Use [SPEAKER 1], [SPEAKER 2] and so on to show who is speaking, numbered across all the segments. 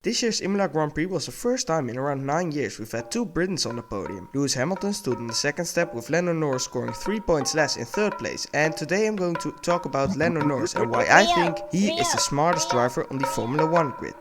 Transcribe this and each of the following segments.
[SPEAKER 1] This year's Imola Grand Prix was the first time in around 9 years we've had two Britons on the podium. Lewis Hamilton stood in the second step with Lando Norris scoring 3 points less in third place, and today I'm going to talk about Lando Norris and why I think he is the smartest driver on the Formula 1 grid.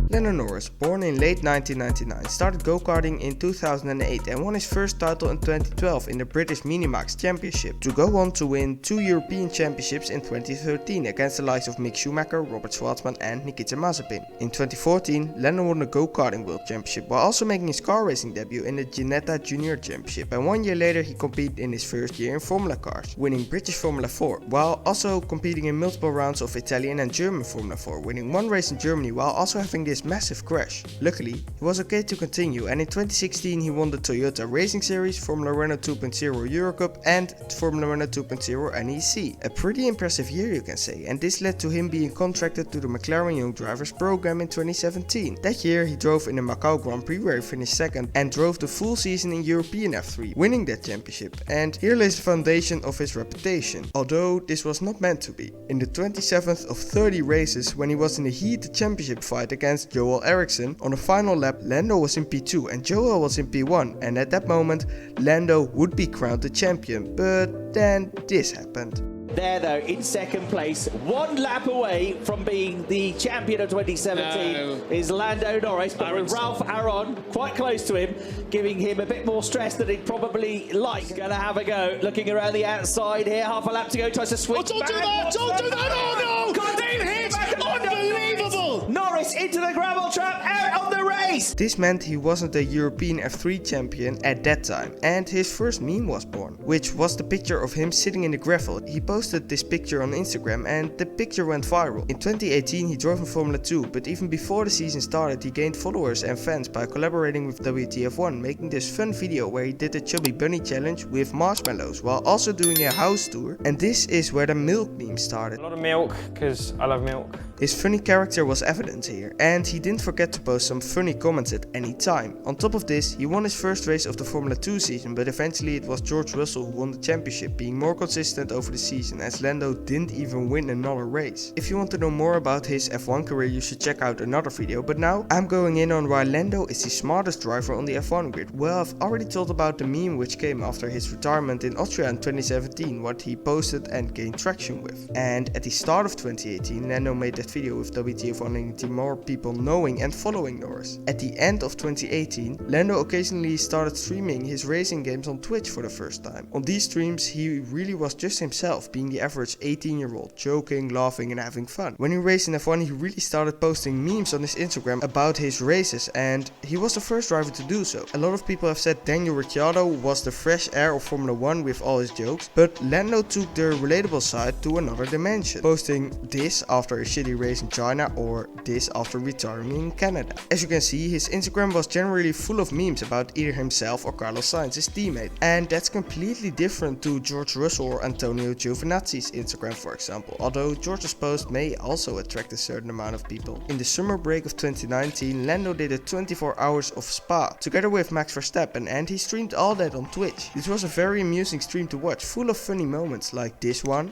[SPEAKER 1] Lando Norris, born in late 1999, started go-karting in 2008 and won his first title in 2012 in the British Minimax Championship, to go on to win 2 European Championships in 2013 against the likes of Mick Schumacher, Robert Schwartzman and Nikita Mazepin. In 2014, Lando won the Go-Karting World Championship while also making his car racing debut in the Ginetta Junior Championship, and 1 year later he competed in his first year in Formula cars, winning British Formula 4, while also competing in multiple rounds of Italian and German Formula 4, winning 1 race in Germany while also having this massive crash. Luckily, he was okay to continue, and in 2016 he won the Toyota Racing Series, Formula Renault 2.0 Eurocup and Formula Renault 2.0 NEC. A pretty impressive year, you can say, and this led to him being contracted to the McLaren Young Drivers program in 2017. That year he drove in the Macau Grand Prix where he finished second and drove the full season in European F3, winning that championship, and here lays the foundation of his reputation, although this was not meant to be. In the 27th of 30 races, when he was in a heated championship fight against Joel Eriksson, on the final lap Lando was in P2 and Joel was in P1, and at that moment Lando would be crowned the champion, but then this happened.
[SPEAKER 2] There though, in second place, 1 lap away from being the champion of 2017 is Lando Norris, but with Ralph Aron quite close to him, giving him a bit more stress than he'd probably like. Gonna have a go, looking around the outside here, half a lap to go, tries to switch
[SPEAKER 3] don't
[SPEAKER 2] back.
[SPEAKER 3] do that, don't do that, oh no!
[SPEAKER 2] Continue
[SPEAKER 3] It's unbelievable!
[SPEAKER 2] Norris into the gravel trap, out of the race!
[SPEAKER 1] This meant he wasn't a European F3 champion at that time, and his first meme was born, which was the picture of him sitting in the gravel. He posted this picture on Instagram and the picture went viral. In 2018 he drove in Formula 2, but even before the season started he gained followers and fans by collaborating with WTF1, making this fun video where he did the Chubby Bunny challenge with marshmallows while also doing a house tour, and this is where the milk meme started.
[SPEAKER 4] A lot of milk, because I love milk.
[SPEAKER 1] His funny character was evident here, and he didn't forget to post some funny comments at any time. On top of this, he won his first race of the Formula 2 season, but eventually it was George Russell who won the championship, being more consistent over the season, as Lando didn't even win another race. If you want to know more about his F1 career, you should check out another video, but now I'm going in on why Lando is the smartest driver on the F1 grid. Well, I've already told about the meme which came after his retirement in Austria in 2017, what he posted and gained traction with. And at the start of 2018, Lando made that video with WTF1 leading to more people knowing and following Norris. At the end of 2018, Lando occasionally started streaming his racing games on Twitch for the first time. On these streams, he really was just himself, being the average 18-year-old, joking, laughing and having fun. When he raced in F1, he really started posting memes on his Instagram about his races, and he was the first driver to do so. A lot of people have said Daniel Ricciardo was the fresh air of Formula 1 with all his jokes, but Lando took the relatable side to another dimension, posting this after a shitty race in China or this after retiring in Canada. As you can see, his Instagram was generally full of memes about either himself or Carlos Sainz, his teammate, and that's completely different to George Russell or Antonio Giovinazzi's Instagram, for example, although George's post may also attract a certain amount of people. In the summer break of 2019, Lando did a 24 hours of Spa together with Max Verstappen, and he streamed all that on Twitch. This was a very amusing stream to watch, full of funny moments like this one.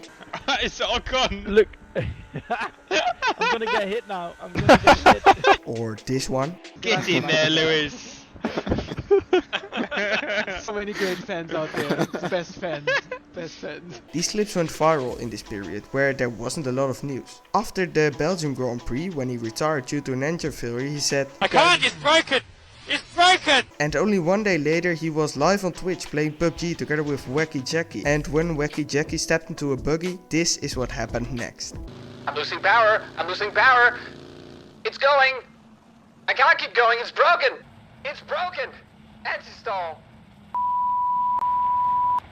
[SPEAKER 3] It's all gone.
[SPEAKER 4] Look. I'm gonna get hit now. I'm gonna get hit.
[SPEAKER 1] Or this one.
[SPEAKER 3] Get in there, Lewis.
[SPEAKER 5] So many great fans out there. Best fans. Best fans.
[SPEAKER 1] These clips went viral in this period, where there wasn't a lot of news. After the Belgian Grand Prix, when he retired due to an engine failure, he said,
[SPEAKER 3] I can't, it's broken! It's broken!
[SPEAKER 1] and only 1 day later he was live on Twitch playing PUBG together with Wacky Jackie. And when Wacky Jackie stepped into a buggy, this is what happened next.
[SPEAKER 6] I'm losing power. I'm losing power. It's going. I can't keep going. It's broken. It's broken. Anti-stall.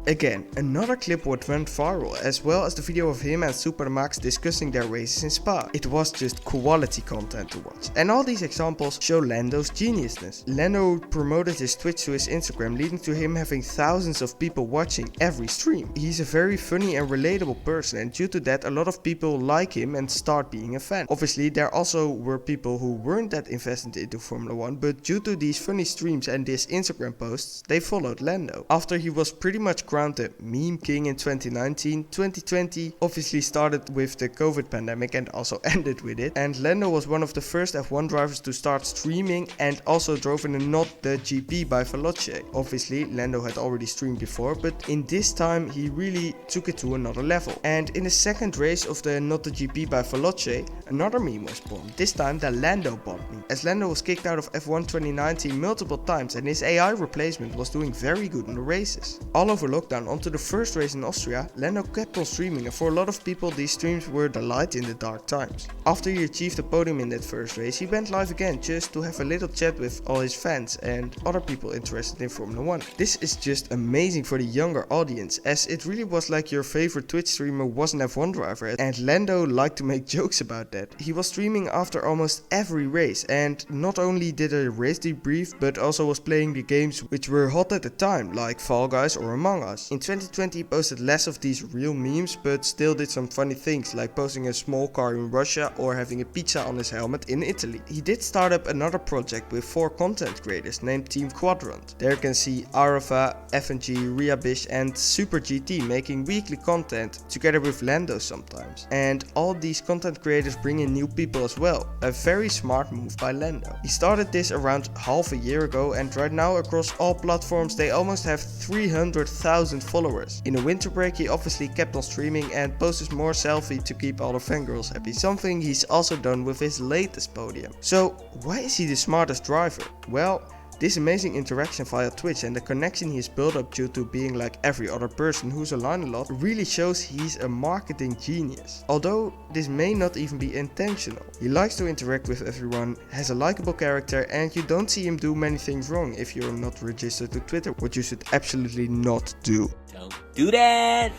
[SPEAKER 1] Again, another clip what went viral, as well as the video of him and Supermax discussing their races in Spa. It was just quality content to watch. And all these examples show Lando's geniusness. Lando promoted his Twitch to his Instagram, leading to him having thousands of people watching every stream. He's a very funny and relatable person, and due to that a lot of people like him and start being a fan. Obviously there also were people who weren't that invested into Formula 1, but due to these funny streams and these Instagram posts, they followed Lando. After he was pretty much crowned the meme king in 2019, 2020 obviously started with the COVID pandemic and also ended with it. And Lando was one of the first F1 drivers to start streaming and also drove in a Not the GP by Veloce. Obviously Lando had already streamed before, but in this time he really took it to another level. And in the second race of the Not the GP by Veloce, another meme was born, this time the Lando bot meme, as Lando was kicked out of F1 2019 multiple times and his AI replacement was doing very good in the races. All over lockdown onto the first race in Austria, Lando kept on streaming, and for a lot of people these streams were the light in the dark times. After he achieved the podium in that first race, he went live again just to have a little chat with all his fans and other people interested in Formula 1. This is just amazing for the younger audience, as it really was like your favorite Twitch streamer was an F1 driver, and Lando liked to make jokes about that. He was streaming after almost every race, and not only did a race debrief, but also was playing the games which were hot at the time, like Fall Guys or Among Us. In 2020 he posted less of these real memes, but still did some funny things, like posting a small car in Russia or having a pizza on his helmet in Italy. He did start up another project with 4 content creators named Team Quadrant. There you can see Arava, FNG, Riabish and Super GT making weekly content together with Lando sometimes. And all these content creators bring in new people as well. A very smart move by Lando. He started this around half a year ago, and right now across all platforms they almost have 300,000 followers. In the winter break he obviously kept on streaming and posted more selfies to keep all the fangirls happy, something he's also done with his latest podium. So why is he the smartest driver? Well, this amazing interaction via Twitch and the connection he's built up due to being like every other person who's online a lot really shows he's a marketing genius. Although this may not even be intentional. He likes to interact with everyone, has a likable character, and you don't see him do many things wrong if you're not registered to Twitter, what you should absolutely not do.
[SPEAKER 7] Don't do that!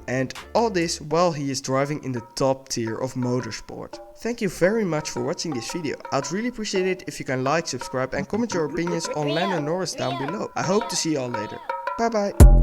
[SPEAKER 1] And all this while he is driving in the top tier of motorsport. Thank you very much for watching this video. I'd really appreciate it if you can like, subscribe and comment your opinions on Lando Norris down below. I hope to see you all later. Bye bye.